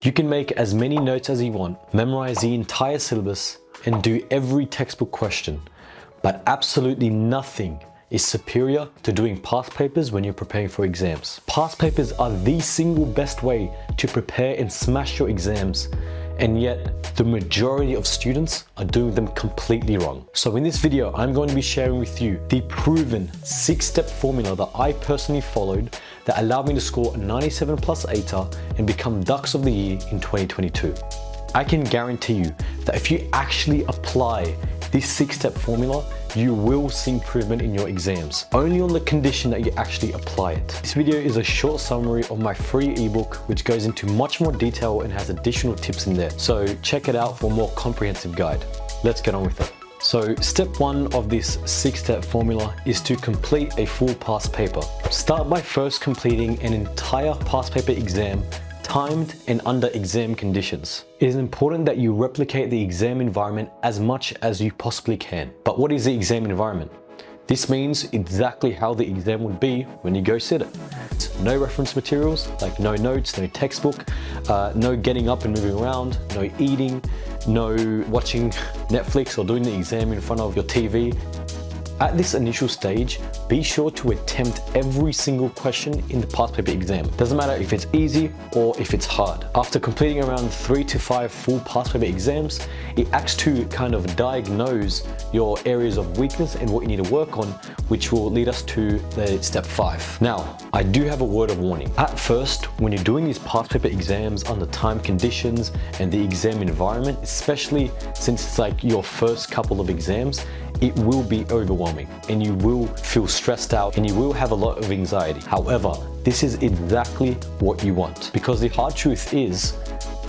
You can make as many notes as you want, memorize the entire syllabus, and do every textbook question, but absolutely nothing is superior to doing past papers when you're preparing for exams. Past papers are the single best way to prepare and smash your exams, and yet the majority of students are doing them completely wrong. So in this video, I'm going to be sharing with you the proven 6-step formula that I personally followed that allowed me to score a 97 plus ATAR and become Dux of the Year in 2022. I can guarantee you that if you actually apply this 6-step formula, you will see improvement in your exams, only on the condition that you actually apply it. This video is a short summary of my free ebook, which goes into much more detail and has additional tips in there. So check it out for a more comprehensive guide. Let's get on with it. So step 1 of this 6-step formula is to complete a full past paper. Start by first completing an entire past paper exam, timed and under exam conditions. It is important that you replicate the exam environment as much as you possibly can. But what is the exam environment? This means exactly how the exam would be when you go sit it. No reference materials, like no notes, no textbook, no getting up and moving around, no eating, no watching Netflix or doing the exam in front of your TV. At this initial stage, be sure to attempt every single question in the past paper exam. Doesn't matter if it's easy or if it's hard. After completing around 3 to 5 full past paper exams, it acts to kind of diagnose your areas of weakness and what you need to work on, which will lead us to the step 5. Now, I do have a word of warning. At first, when you're doing these past paper exams under time conditions and the exam environment, especially since it's like your first couple of exams, it will be overwhelming and you will feel stressed out and you will have a lot of anxiety. However, this is exactly what you want, because the hard truth is,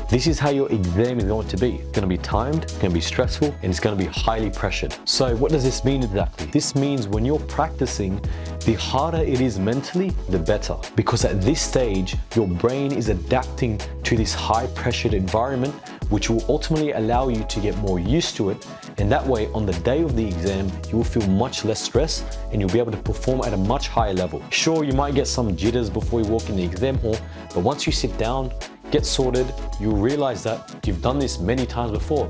this is how your exam is going to be. It's going to be timed, it's going to be stressful, and it's going to be highly pressured. So what does this mean exactly? This means when you're practicing, the harder it is mentally, the better. Because at this stage, your brain is adapting to this high pressured environment, which will ultimately allow you to get more used to it. And that way, on the day of the exam, you will feel much less stress and you'll be able to perform at a much higher level. Sure, you might get some jitters before you walk in the exam hall, but once you sit down, get sorted, you'll realize that you've done this many times before.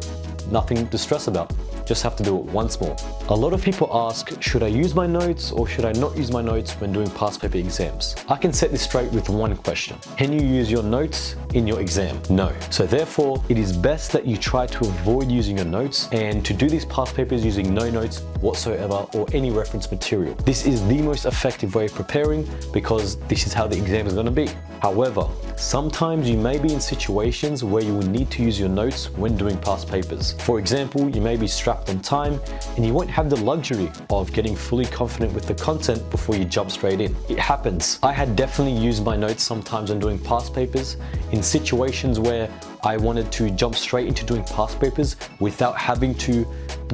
Nothing to stress about. Just have to do it once more. A lot of people ask, should I use my notes or should I not use my notes when doing past paper exams? I can set this straight with one question. Can you use your notes in your exam? No. So therefore, it is best that you try to avoid using your notes and to do these past papers using no notes whatsoever or any reference material. This is the most effective way of preparing because this is how the exam is going to be. However, sometimes you may be in situations where you will need to use your notes when doing past papers. For example, you may be strapped on time and you won't have the luxury of getting fully confident with the content before you jump straight in. It happens. I had definitely used my notes sometimes when doing past papers in situations where I wanted to jump straight into doing past papers without having to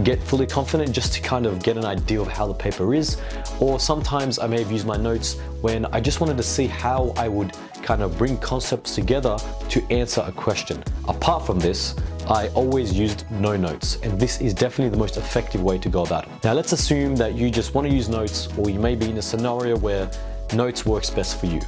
get fully confident, just to kind of get an idea of how the paper is. Or sometimes I may have used my notes when I just wanted to see how I would kind of bring concepts together to answer a question. Apart from this, I always used no notes, and this is definitely the most effective way to go about it. Now let's assume that you just want to use notes, or you may be in a scenario where notes works best for you.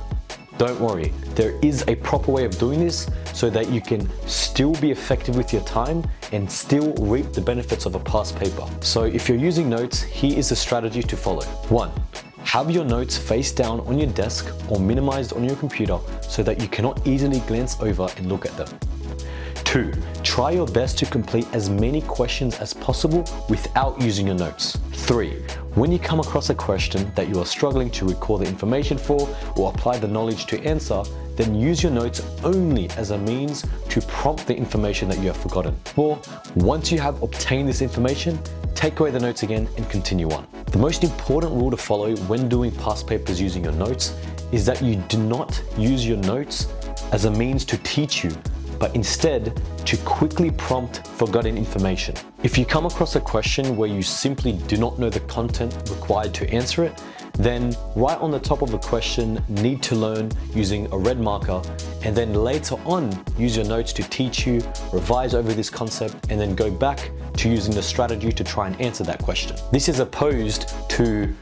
Don't worry, there is a proper way of doing this so that you can still be effective with your time and still reap the benefits of a past paper. So if you're using notes, here is the strategy to follow. 1. Have your notes face down on your desk or minimized on your computer so that you cannot easily glance over and look at them. 2. Try your best to complete as many questions as possible without using your notes. 3. When you come across a question that you are struggling to recall the information for or apply the knowledge to answer, then use your notes only as a means to prompt the information that you have forgotten. 4. Once you have obtained this information, take away the notes again and continue on. The most important rule to follow when doing past papers using your notes is that you do not use your notes as a means to teach you, but instead to quickly prompt forgotten information. If you come across a question where you simply do not know the content required to answer it, then write on the top of the question, need to learn, using a red marker, and then later on use your notes to teach you, revise over this concept, and then go back to using the strategy to try and answer that question. This is opposed to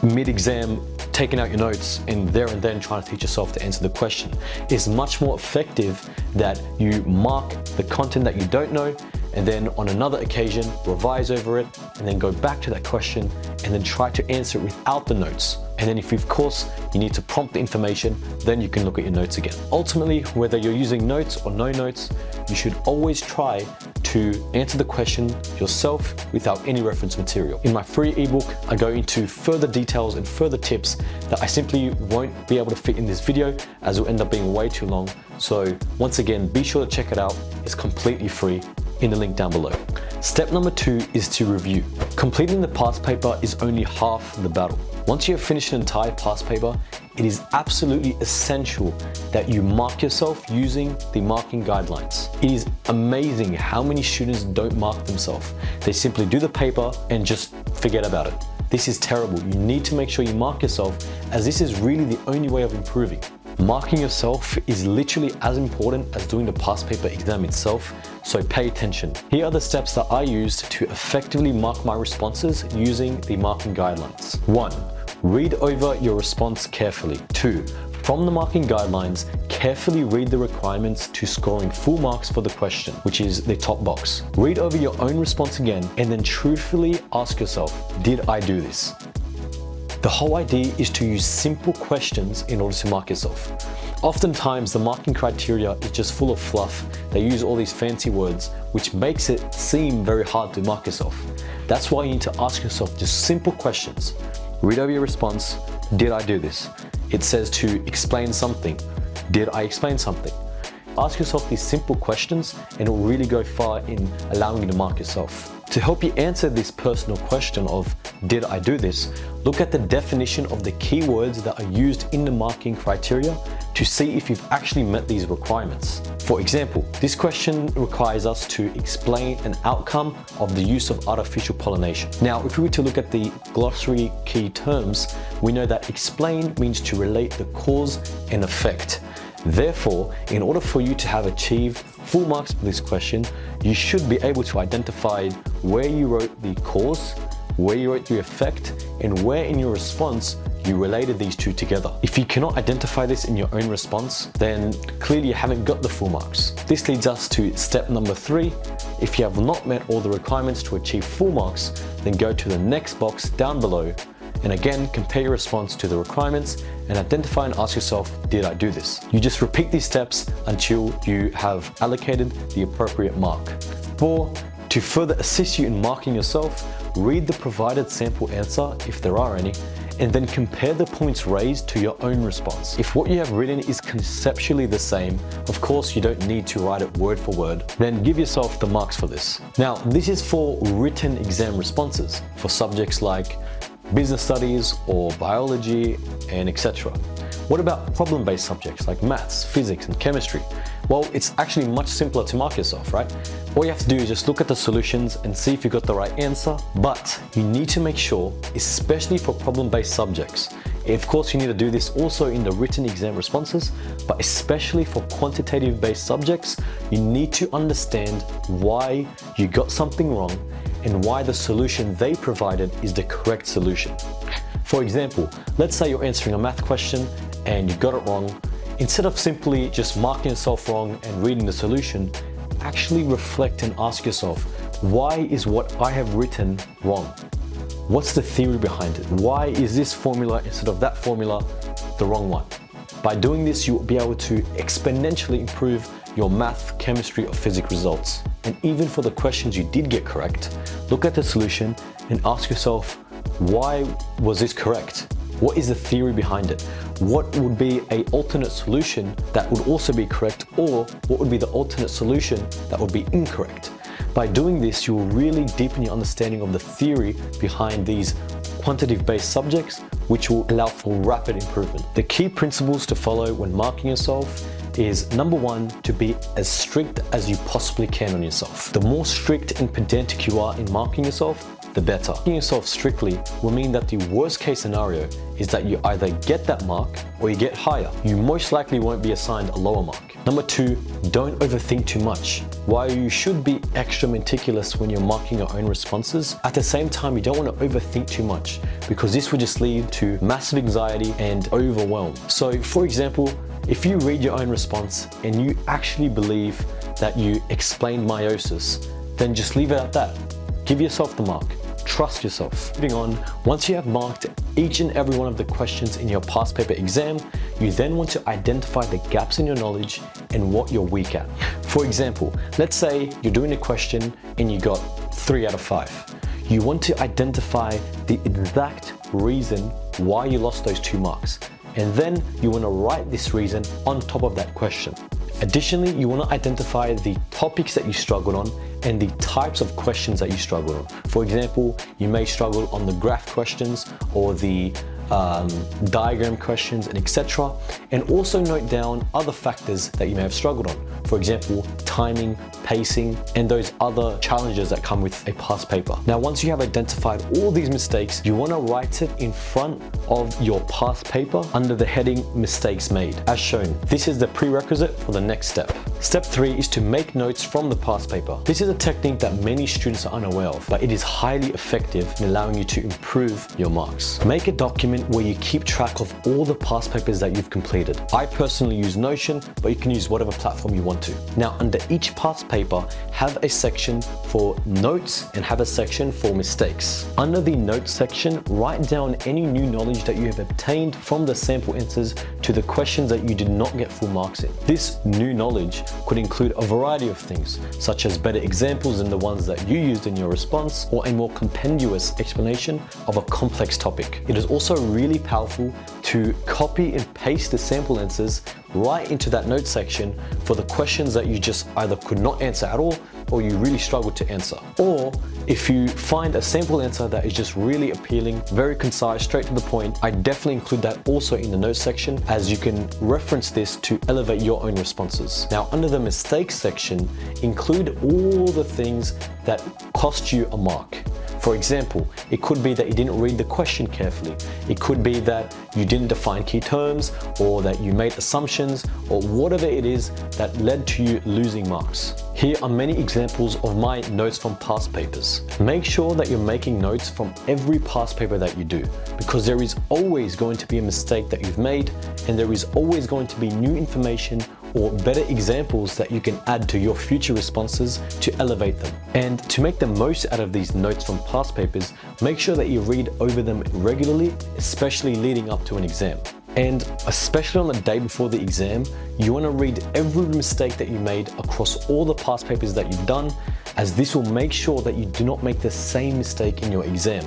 mid-exam taking out your notes and there and then trying to teach yourself to answer the question. It's much more effective that you mark the content that you don't know, and then on another occasion, revise over it, and then go back to that question, and then try to answer it without the notes. And then if of course you need to prompt the information, then you can look at your notes again. Ultimately, whether you're using notes or no notes, you should always try to answer the question yourself without any reference material. In my free ebook, I go into further details and further tips that I simply won't be able to fit in this video, as it will end up being way too long. So once again, be sure to check it out. It's completely free in the link down below. Step number 2 is to review. Completing the past paper is only half the battle. Once you have finished an entire past paper, it is absolutely essential that you mark yourself using the marking guidelines. It is amazing how many students don't mark themselves. They simply do the paper and just forget about it. This is terrible. You need to make sure you mark yourself, as this is really the only way of improving. Marking yourself is literally as important as doing the past paper exam itself, so pay attention. Here are the steps that I used to effectively mark my responses using the marking guidelines. 1. Read over your response carefully. 2. From the marking guidelines, carefully read the requirements to scoring full marks for the question, which is the top box. Read over your own response again, and then truthfully ask yourself, did I do this? The whole idea is to use simple questions in order to mark yourself. Oftentimes, the marking criteria is just full of fluff. They use all these fancy words, which makes it seem very hard to mark yourself. That's why you need to ask yourself just simple questions. Read over your response. Did I do this? It says to explain something. Did I explain something? Ask yourself these simple questions, and it will really go far in allowing you to mark yourself. To help you answer this personal question of, did I do this? Look at the definition of the keywords that are used in the marking criteria to see if you've actually met these requirements. For example, this question requires us to explain an outcome of the use of artificial pollination. Now, if we were to look at the glossary key terms, we know that explain means to relate the cause and effect. Therefore, in order for you to have achieved full marks for this question, you should be able to identify where you wrote the cause, where you wrote the effect, and where in your response you related these two together. If you cannot identify this in your own response, then clearly you haven't got the full marks. This leads us to step number 3. If you have not met all the requirements to achieve full marks, then go to the next box down below, and again compare your response to the requirements and identify and ask yourself, did I do this? You just repeat these steps until you have allocated the appropriate mark. 4. To further assist you in marking yourself, read the provided sample answer, if there are any, and then compare the points raised to your own response. If what you have written is conceptually the same, of course you don't need to write it word for word, then give yourself the marks for this. Now, this is for written exam responses, for subjects like business studies or biology and etc. What about problem-based subjects like maths, physics and chemistry? Well, it's actually much simpler to mark yourself, right? All you have to do is just look at the solutions and see if you got the right answer, but you need to make sure, especially for problem-based subjects, of course you need to do this also in the written exam responses, but especially for quantitative-based subjects, you need to understand why you got something wrong and why the solution they provided is the correct solution. For example, let's say you're answering a math question and you got it wrong. Instead of simply just marking yourself wrong and reading the solution, actually reflect and ask yourself, why is what I have written wrong? What's the theory behind it? Why is this formula instead of that formula the wrong one? By doing this, you'll be able to exponentially improve your math, chemistry, or physics results. And even for the questions you did get correct, look at the solution and ask yourself, why was this correct? What is the theory behind it? What would be an alternate solution that would also be correct, or what would be the alternate solution that would be incorrect? By doing this, you will really deepen your understanding of the theory behind these quantitative-based subjects, which will allow for rapid improvement. The key principles to follow when marking yourself is, number 1, to be as strict as you possibly can on yourself. The more strict and pedantic you are in marking yourself, the better. Marking yourself strictly will mean that the worst case scenario is that you either get that mark or you get higher. You most likely won't be assigned a lower mark. Number 2, don't overthink too much. While you should be extra meticulous when you're marking your own responses, at the same time you don't want to overthink too much, because this will just lead to massive anxiety and overwhelm. So for example, if you read your own response and you actually believe that you explained meiosis, then just leave it at that. Give yourself the mark. Trust yourself. Moving on, once you have marked each and every one of the questions in your past paper exam, you then want to identify the gaps in your knowledge and what you're weak at. For example, let's say you're doing a question and you got 3 out of 5. You want to identify the exact reason why you lost those 2 marks. And then you want to write this reason on top of that question. Additionally, you want to identify the topics that you struggled on and the types of questions that you struggled on. For example, you may struggle on the graph questions or the diagram questions and etc. And also note down other factors that you may have struggled on. For example, timing, pacing, and those other challenges that come with a past paper. Now, once you have identified all these mistakes, you want to write it in front of your past paper under the heading mistakes made, as shown. This is the prerequisite for the next step. Step 3 is to make notes from the past paper. This is a technique that many students are unaware of, but it is highly effective in allowing you to improve your marks. Make a document where you keep track of all the past papers that you've completed. I personally use Notion, but you can use whatever platform you want to. Now, under each past paper, have a section for notes and have a section for mistakes. Under the notes section, write down any new knowledge that you have obtained from the sample answers to the questions that you did not get full marks in. This new knowledge could include a variety of things, such as better examples than the ones that you used in your response, or a more compendious explanation of a complex topic. It is also really powerful to copy and paste the sample answers right into that note section for the questions that you just either could not answer at all or you really struggled to answer. Or if you find a sample answer that is just really appealing, very concise, straight to the point, I definitely include that also in the notes section, as you can reference this to elevate your own responses. Now, under the mistakes section, include all the things that cost you a mark. For example, it could be that you didn't read the question carefully. It could be that you didn't define key terms, or that you made assumptions, or whatever it is that led to you losing marks. Here are many examples of my notes from past papers. Make sure that you're making notes from every past paper that you do, because there is always going to be a mistake that you've made, and there is always going to be new information or better examples that you can add to your future responses to elevate them. And to make the most out of these notes from past papers, make sure that you read over them regularly, especially leading up to an exam. And especially on the day before the exam, you want to read every mistake that you made across all the past papers that you've done, as this will make sure that you do not make the same mistake in your exam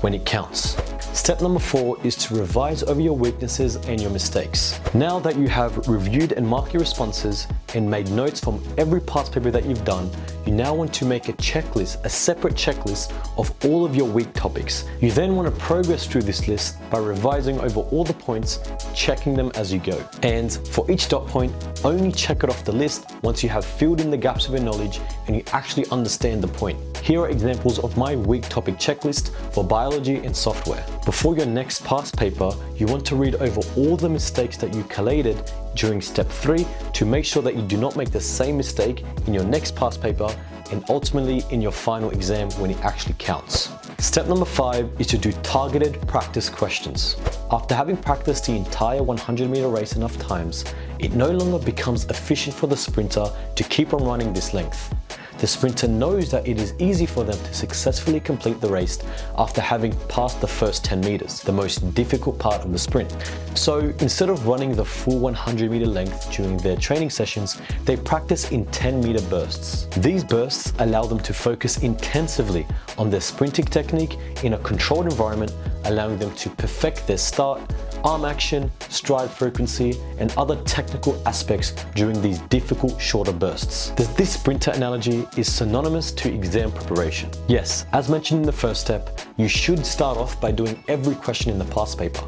when it counts. Step number 4 is to revise over your weaknesses and your mistakes. Now that you have reviewed and marked your responses and made notes from every past paper that you've done, you now want to make a checklist, a separate checklist of all of your weak topics. You then want to progress through this list by revising over all the points, checking them as you go. And for each dot point, only check it off the list once you have filled in the gaps of your knowledge and you actually understand the point. Here are examples of my weak topic checklist for biology and software. Before your next past paper, you want to read over all the mistakes that you collated during step 3 to make sure that you do not make the same mistake in your next past paper and ultimately in your final exam when it actually counts. Step number 5 is to do targeted practice questions. After having practiced the entire 100-meter race enough times, it no longer becomes efficient for the sprinter to keep on running this length. The sprinter knows that it is easy for them to successfully complete the race after having passed the first 10 meters, the most difficult part of the sprint. So instead of running the full 100-meter length during their training sessions, they practice in 10-meter bursts. These bursts allow them to focus intensively on their sprinting technique in a controlled environment, allowing them to perfect their start, arm action, stride frequency, and other technical aspects during these difficult shorter bursts. This sprinter analogy is synonymous to exam preparation. Yes, as mentioned in the first step, you should start off by doing every question in the past paper.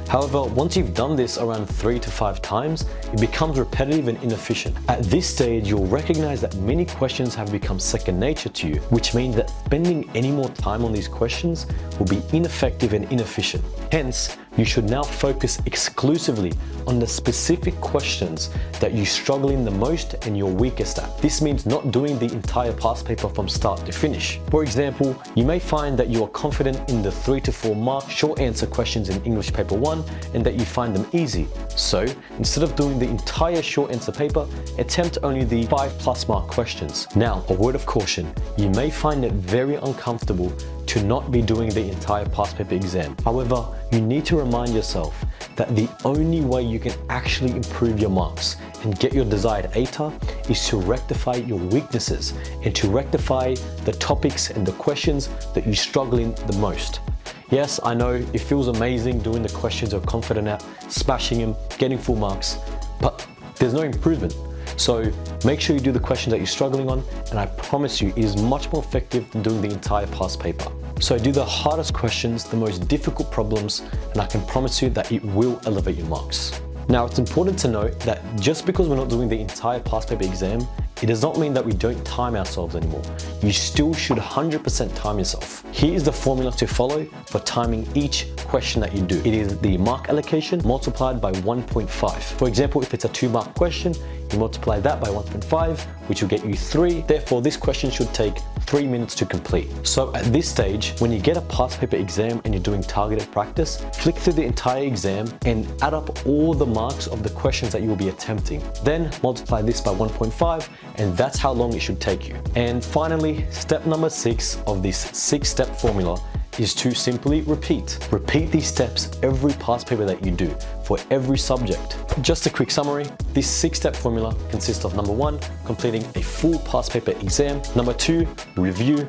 However, once you've done this around 3 to 5 times, it becomes repetitive and inefficient. At this stage, you'll recognize that many questions have become second nature to you, which means that spending any more time on these questions will be ineffective and inefficient. Hence, you should now focus exclusively on the specific questions that you're struggling the most and you're weakest at. This means not doing the entire past paper from start to finish. For example, you may find that you are confident in the 3 to 4 mark short answer questions in English paper 1 and that you find them easy. So instead of doing the entire short answer paper, attempt only the 5+ mark questions. Now, a word of caution, you may find it very uncomfortable to not be doing the entire past paper exam. However, you need to remind yourself that the only way you can actually improve your marks and get your desired ATAR is to rectify your weaknesses and to rectify the topics and the questions that you're struggling the most. Yes, I know it feels amazing doing the questions you're confident at, smashing them, getting full marks, but there's no improvement. So make sure you do the questions that you're struggling on, and I promise you it is much more effective than doing the entire past paper. So do the hardest questions, the most difficult problems, and I can promise you that it will elevate your marks. Now, it's important to note that just because we're not doing the entire past paper exam, it does not mean that we don't time ourselves anymore. You still should 100% time yourself. Here is the formula to follow for timing each question that you do. It is the mark allocation multiplied by 1.5. For example, if it's a 2-mark question, you multiply that by 1.5, which will get you 3. Therefore, this question should take 3 minutes to complete. So at this stage, when you get a past paper exam and you're doing targeted practice, flick through the entire exam and add up all the marks of the questions that you will be attempting. Then multiply this by 1.5, and that's how long it should take you. And finally, step number 6 of this 6-step formula is to simply repeat. Repeat these steps every past paper that you do for every subject. Just a quick summary, this 6-step formula consists of number 1, completing a full past paper exam. Number 2, review.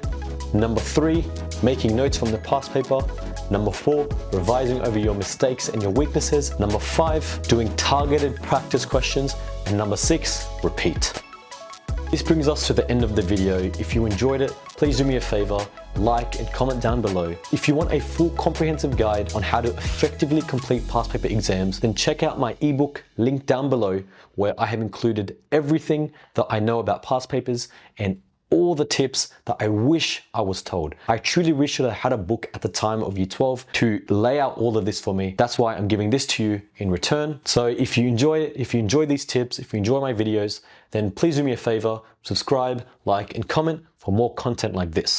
Number 3, making notes from the past paper. Number 4, revising over your mistakes and your weaknesses. Number 5, doing targeted practice questions. And number 6, repeat. This brings us to the end of the video. If you enjoyed it, please do me a favor, like and comment down below. If you want a full comprehensive guide on how to effectively complete past paper exams, then check out my ebook link down below, where I have included everything that I know about past papers and all the tips that I wish I was told. I truly wish that I had a book at the time of Year 12 to lay out all of this for me. That's why I'm giving this to you in return. So if you enjoy it, if you enjoy these tips, if you enjoy my videos, then please do me a favor, subscribe, like, and comment for more content like this.